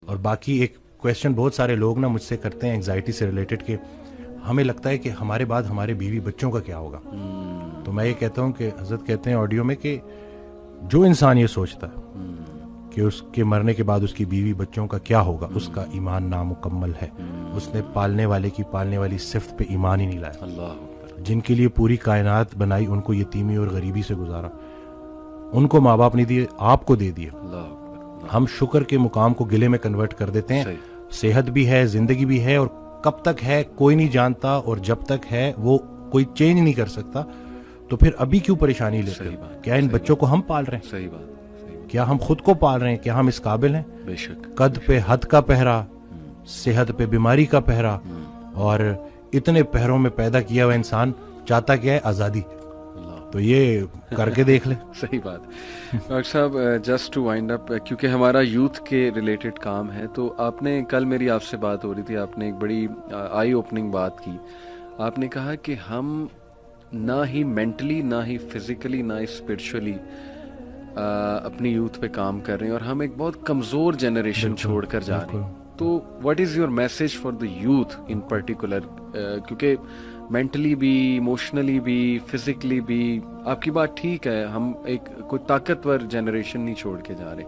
اور باقی ایک کویشچن بہت سارے لوگ نا مجھ سے کرتے ہیں انگزائٹی سے ریلیٹڈ کہ ہمیں لگتا ہے کہ ہمارے بعد ہمارے بیوی بچوں کا کیا ہوگا. تو میں یہ کہتا ہوں کہ حضرت کہتے ہیں آڈیو میں کہ جو انسان یہ سوچتا ہے کہ اس کے مرنے کے بعد اس کی بیوی بچوں کا کیا ہوگا, اس کا ایمان نامکمل ہے. اس نے پالنے والے کی پالنے والی صفت پہ ایمان ہی نہیں لایا. جن کے لیے پوری کائنات بنائی ان کو یتیمی اور غریبی سے گزارا, ان کو ماں باپ نہیں دیے, آپ کو دے دیے. ہم شکر کے مقام کو گلے میں کنورٹ کر دیتے ہیں. صحت بھی ہے, زندگی بھی ہے, اور کب تک ہے کوئی نہیں جانتا, اور جب تک ہے وہ کوئی چینج نہیں کر سکتا. تو پھر ابھی کیوں پریشانی لیتے ہیں؟ کیا ان بچوں کو ہم پال رہے ہیں؟ صحیح بات. کیا ہم خود کو پال رہے ہیں؟ کیا ہم اس قابل ہیں؟ بے شک. قد پہ حد کا پہرا, صحت پہ بیماری کا پہرا, اور اتنے پہروں میں پیدا کیا ہوا انسان چاہتا کیا ہے؟ آزادی. تو یہ کر کے دیکھ لیں. صحیح بات. ڈاکٹر صاحب جسٹ ٹو وائنڈ اپ, کیونکہ ہمارا یوتھ کے ریلیٹڈ کام ہے, تو آپ نے کل میری آپ سے بات ہو رہی تھی, آپ نے ایک بڑی آئی اوپننگ بات کی. آپ نے کہا کہ ہم نہ ہی مینٹلی, نہ ہی فزیکلی, نہ ہی اسپرچولی اپنی یوتھ پہ کام کر رہے ہیں, اور ہم ایک بہت کمزور جنریشن چھوڑ کر جا رہے ہیں. تو what is your message for the youth in particular, کیونکہ مینٹلی بھی, ایموشنلی بھی, فزیکلی بھی, آپ کی بات ٹھیک ہے, ہم ایک کوئی طاقتور جنریشن نہیں چھوڑ کے جا رہے.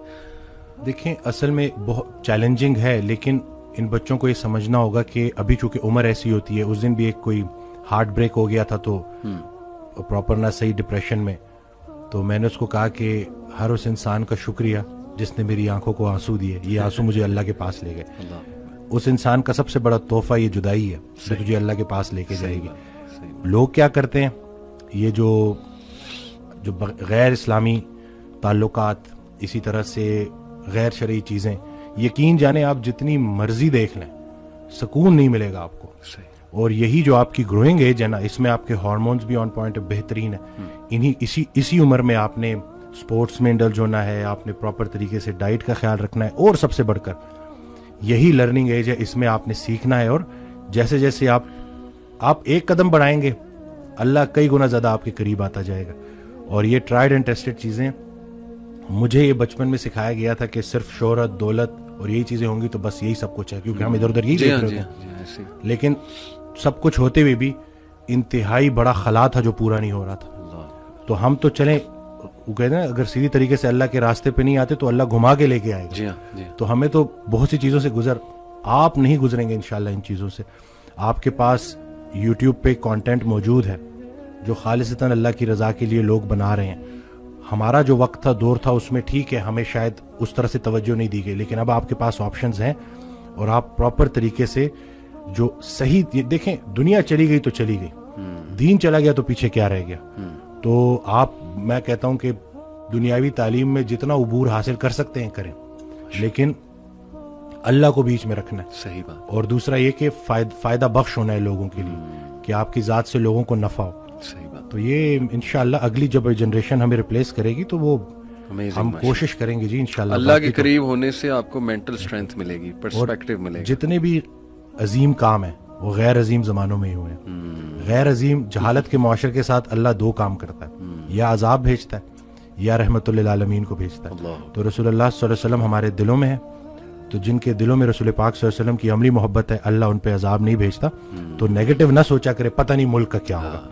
دیکھیں اصل میں بہت چیلنجنگ ہے, لیکن ان بچوں کو یہ سمجھنا ہوگا کہ ابھی چونکہ عمر ایسی ہوتی ہے. اس دن بھی ایک کوئی ہارٹ بریک ہو گیا تھا تو پراپر نہ صحیح ڈپریشن میں, تو میں نے اس کو کہا کہ ہر اس انسان کا شکریہ جس نے میری آنکھوں کو آنسو دیے. یہ آنسو مجھے اللہ کے پاس لے گئے. اس انسان کا سب سے بڑا تحفہ یہ جدائی ہے جو تجھے اللہ کے پاس لے کے جائے گی. لوگ کیا کرتے ہیں, یہ جو غیر اسلامی تعلقات, اسی طرح سے غیر شرعی چیزیں, یقین جانے آپ جتنی مرضی دیکھ لیں سکون نہیں ملے گا آپ کو. اور یہی جو آپ کی گروئنگ ایج ہے نا, اس میں آپ کے ہارمونز بھی آن پوائنٹ بہترین ہے. اسی عمر میں آپ نے سپورٹس میں انڈلج ہونا ہے, آپ نے پراپر طریقے سے ڈائٹ کا خیال رکھنا ہے, اور سب سے بڑھ کر یہی لرننگ ایج ہے, اس میں آپ نے سیکھنا ہے. اور جیسے جیسے آپ ایک قدم بڑھائیں گے اللہ کئی گنا زیادہ آپ کے قریب آتا جائے گا. اور یہ ٹرائیڈ اینڈ ٹیسٹڈ چیزیں, مجھے یہ بچپن میں سکھایا گیا تھا کہ صرف شہرت, دولت اور یہی چیزیں ہوں گی تو بس یہی سب کچھ ہے, کیونکہ ہم ادھر ادھر یہی دیکھ رہے تھے. لیکن سب کچھ ہوتے ہوئے بھی انتہائی بڑا خلا تھا جو پورا نہیں ہو رہا تھا. تو ہم تو چلیں, وہ کہتے ہیں اگر سیدھی طریقے سے اللہ کے راستے پہ نہیں آتے تو اللہ گھما کے لے کے آئے گا. تو ہمیں تو بہت سی چیزوں سے آپ نہیں گزریں گے انشاءاللہ ان چیزوں سے. آپ کے پاس یوٹیوب پہ کانٹینٹ موجود ہے جو خالصتاً اللہ کی رضا کے لیے لوگ بنا رہے ہیں. ہمارا جو وقت تھا, دور تھا, اس میں ٹھیک ہے ہمیں شاید اس طرح سے توجہ نہیں دی گئی, لیکن اب آپ کے پاس آپشنز ہیں, اور آپ پراپر طریقے سے جو صحیح, دیکھیں دنیا چلی گئی تو چلی گئی, دین چلا گیا تو پیچھے کیا رہ گیا. تو میں کہتا ہوں کہ دنیاوی تعلیم میں جتنا عبور حاصل کر سکتے ہیں کریں, لیکن اللہ کو بیچ میں رکھنا ہے. صحیح بات. اور دوسرا یہ کہ فائدہ بخش ہونا ہے لوگوں کے لیے, کہ آپ کی ذات سے لوگوں کو نفع ہو. صحیح بات. تو یہ انشاءاللہ اگلی جب جنریشن ہمیں ریپلیس کرے گی تو وہ ہم کوشش کریں گے جی انشاءاللہ. اللہ کے قریب ہونے سے آپ کو مینٹل سٹرینتھ ملے گی, پرسپیکٹیو ملے گا. جتنے بھی عظیم کام ہیں وہ غیر عظیم زمانوں میں ہی ہوئے ہیں. غیر عظیم جہالت کے معاشرے کے ساتھ اللہ دو کام کرتا ہے, یا عذاب بھیجتا ہے یا رحمت للعالمین کو بھیجتا ہے. تو رسول اللہ صلی اللہ علیہ وسلم ہمارے دلوں میں ہے, تو جن کے دلوں میں رسول پاک صلی اللہ علیہ وسلم کی عملی محبت ہے اللہ ان پہ عذاب نہیں بھیجتا. تو نیگیٹو نہ سوچا کرے, پتہ نہیں ملک کا کیا ہوگا,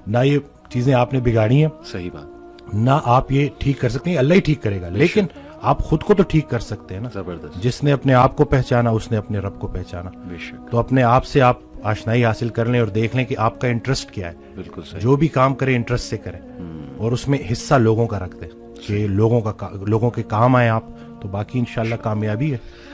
نہ یہ چیزیں آپ نے بگاڑی ہیں, صحیح بات, نہ آپ یہ ٹھیک کر سکتے ہیں, اللہ ہی ٹھیک کرے گا. لیکن آپ خود کو تو ٹھیک کر سکتے ہیں نا. زبردست. جس نے اپنے آپ کو پہچانا اس نے اپنے رب کو پہچانا. تو اپنے آپ سے آپ آشنائی حاصل کر لیں اور دیکھ لیں کہ آپ کا انٹرسٹ کیا ہے. بالکل صحیح. جو بھی کام کرے انٹرسٹ سے کریں, اور اس میں حصہ لوگوں کا رکھ دیں کہ لوگوں کے کام آئے آپ, تو باقی انشاءاللہ کامیابی ہے.